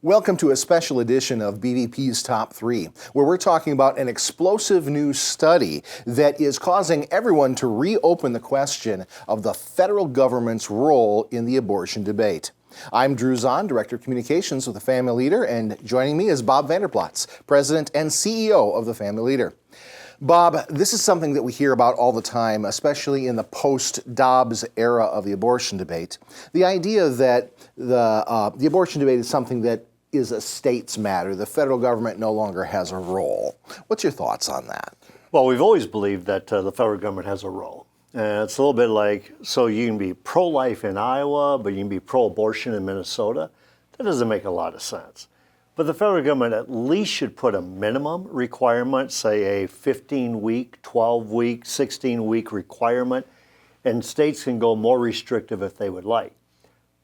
Welcome to a special edition of BVP's Top 3, where we're talking about an explosive new study that is causing everyone to reopen the question of the federal government's role in the abortion debate. I'm Drew Zahn, Director of Communications with the Family Leader, and joining me is Bob Vanderplatz, President and CEO of the Family Leader. Bob, this is something that we hear about all the time, especially in the post-Dobbs era of the abortion debate. The idea that the abortion debate is something that is a state's matter. The federal government no longer has a role. What's your thoughts on that? Well, we've always believed that the federal government has a role. It's a little bit like, so you can be pro-life in Iowa, but you can be pro-abortion in Minnesota. That doesn't make a lot of sense. But the federal government at least should put a minimum requirement, say a 15-week, 12-week, 16-week requirement, and states can go more restrictive if they would like.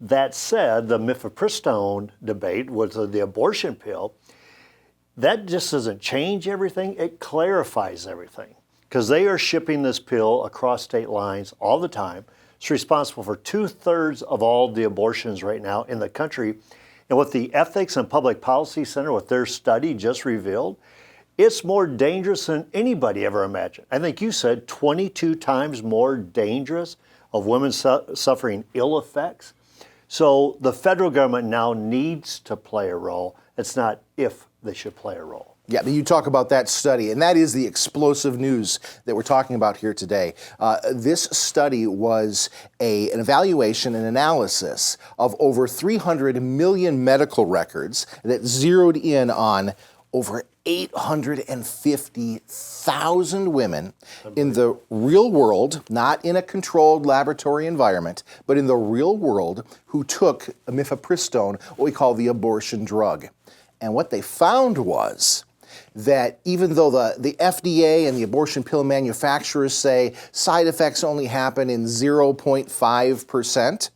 That said, the mifepristone debate with the abortion pill, that just doesn't change everything, it clarifies everything. Because they are shipping this pill across state lines all the time. It's responsible for 2/3 of all the abortions right now in the country. And what the Ethics and Public Policy Center, what their study just revealed, it's more dangerous than anybody ever imagined. I think you said 22 times more dangerous of women suffering ill effects. So the federal government now needs to play a role. It's not if they should play a role. Yeah, but you talk about that study, and that is the explosive news that we're talking about here today. This study was an evaluation and analysis of over 300 million medical records that zeroed in on over 850,000 women in the real world, not in a controlled laboratory environment, but in the real world, who took mifepristone, what we call the abortion drug. And what they found was that even though the FDA and the abortion pill manufacturers say side effects only happen in 0.5%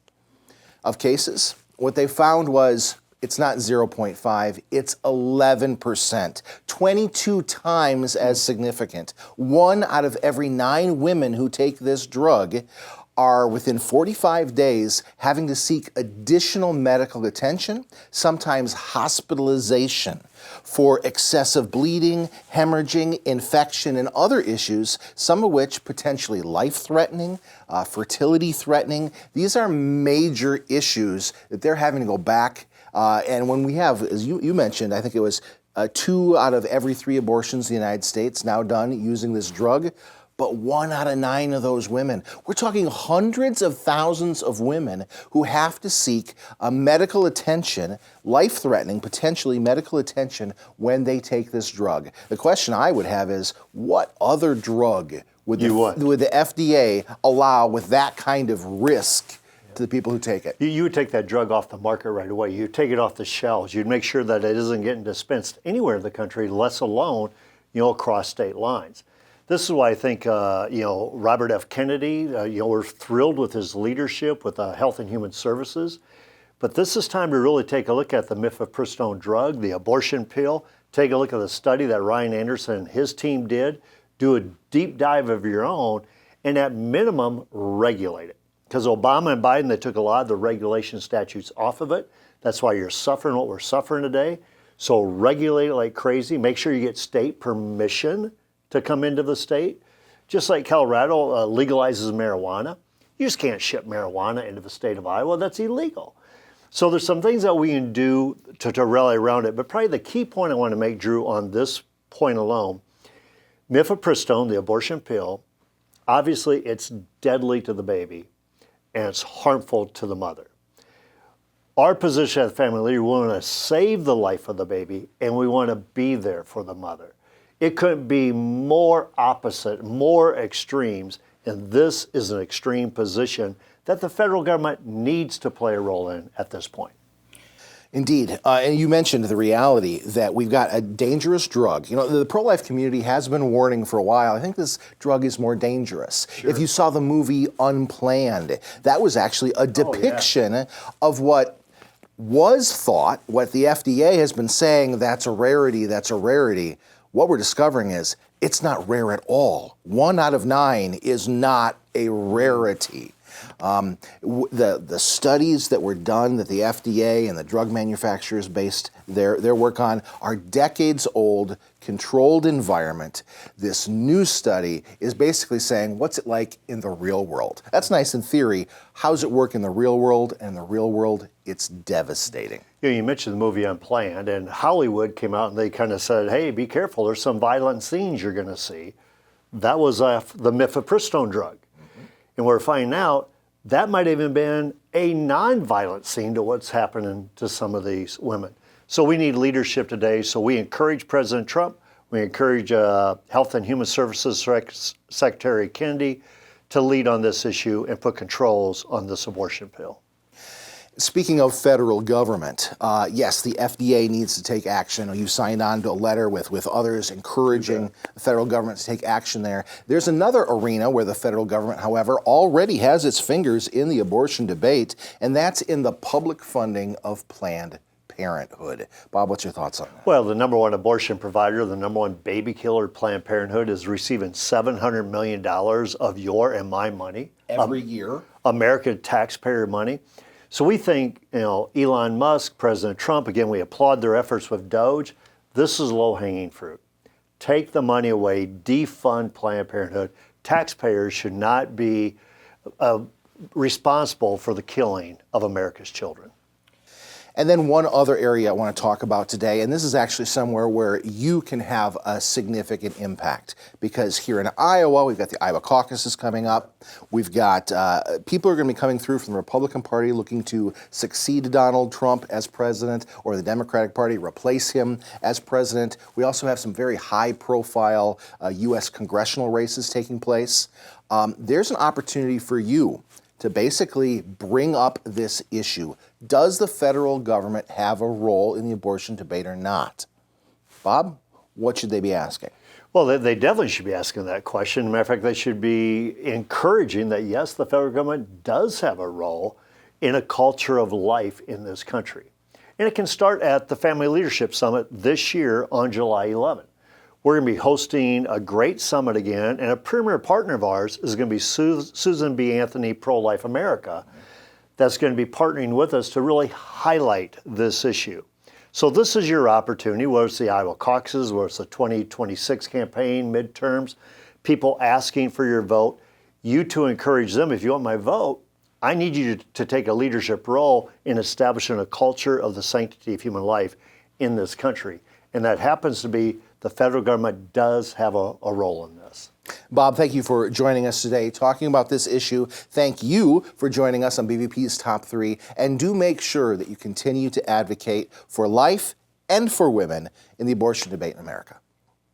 of cases, what they found was it's not 0.5, it's 11%, 22 times as significant. 1 out of every 9 women who take this drug are within 45 days having to seek additional medical attention, sometimes hospitalization, for excessive bleeding, hemorrhaging, infection, and other issues, some of which potentially life-threatening, fertility-threatening. These are major issues that they're having to go back. And when we have, as you mentioned, I think it was 2 out of every 3 abortions in the United States now done using this drug. But 1 out of 9 of those women, we're talking hundreds of thousands of women who have to seek medical attention, life-threatening, potentially medical attention when they take this drug. The question I would have is, what other drug would the FDA allow with that kind of risk to the people who take it? You would take that drug off the market right away. You'd take it off the shelves. You'd make sure that it isn't getting dispensed anywhere in the country, less alone, across state lines. This is why I think, Robert F. Kennedy, we're thrilled with his leadership with Health and Human Services. But this is time to really take a look at the mifepristone drug, the abortion pill. Take a look at the study that Ryan Anderson and his team did. Do a deep dive of your own, and at minimum, regulate it. Because Obama and Biden, they took a lot of the regulation statutes off of it. That's why you're suffering what we're suffering today. So regulate it like crazy. Make sure you get state permission to come into the state. Just like Colorado legalizes marijuana. You just can't ship marijuana into the state of Iowa. That's illegal. So there's some things that we can do to rally around it. But probably the key point I want to make, Drew, on this point alone, mifepristone, the abortion pill, obviously it's deadly to the baby and it's harmful to the mother. Our position as Family Leader, we want to save the life of the baby and we want to be there for the mother. It couldn't be more opposite, more extremes, and this is an extreme position that the federal government needs to play a role in at this point. Indeed. And you mentioned the reality that we've got a dangerous drug. The pro-life community has been warning for a while. I think this drug is more dangerous. Sure. If you saw the movie Unplanned, that was actually a depiction of what was thought, what the FDA has been saying, that's a rarity. What we're discovering is it's not rare at all. 1 out of 9 is not a rarity. The studies that were done that the FDA and the drug manufacturers based their work on are decades old, controlled environment. This new study is basically saying, what's it like in the real world? That's nice in theory. How's it work in the real world? And in the real world, it's devastating. You mentioned the movie Unplanned, and Hollywood came out and they kind of said, hey, be careful, there's some violent scenes you're going to see. That was the mifepristone drug. And we're finding out that might have even been a non-violent scene to what's happening to some of these women. So we need leadership today. So we encourage President Trump, we encourage Health and Human Services Secretary Kennedy to lead on this issue and put controls on this abortion pill. Speaking of federal government, yes, the FDA needs to take action. You signed on to a letter with others encouraging the federal government to take action there. There's another arena where the federal government, however, already has its fingers in the abortion debate, and that's in the public funding of Planned Parenthood. Bob, what's your thoughts on that? Well, the number one abortion provider, the number one baby killer, Planned Parenthood, is receiving $700 million of your and my money. Every year. American taxpayer money. So we think, Elon Musk, President Trump, again, we applaud their efforts with Doge. This is low-hanging fruit. Take the money away, defund Planned Parenthood. Taxpayers should not be responsible for the killing of America's children. And then one other area I want to talk about today, and this is actually somewhere where you can have a significant impact, because here in Iowa, we've got the Iowa caucuses coming up. We've got people are going to be coming through from the Republican Party looking to succeed Donald Trump as president, or the Democratic Party replace him as president. We also have some very high-profile U.S. congressional races taking place. There's an opportunity for you to basically bring up this issue. Does the federal government have a role in the abortion debate or not? Bob, what should they be asking? Well, they definitely should be asking that question. Matter of fact, they should be encouraging that, yes, the federal government does have a role in a culture of life in this country. And it can start at the Family Leadership Summit this year on July 11th. We're going to be hosting a great summit again, and a premier partner of ours is going to be Susan B. Anthony, Pro-Life America, that's going to be partnering with us to really highlight this issue. So this is your opportunity, whether it's the Iowa caucuses, whether it's the 2026 campaign, midterms, people asking for your vote, you to encourage them, if you want my vote, I need you to take a leadership role in establishing a culture of the sanctity of human life in this country. And that happens to be the federal government does have a role in this. Bob, thank you for joining us today talking about this issue. Thank you for joining us on BVP's Top 3. And do make sure that you continue to advocate for life and for women in the abortion debate in America.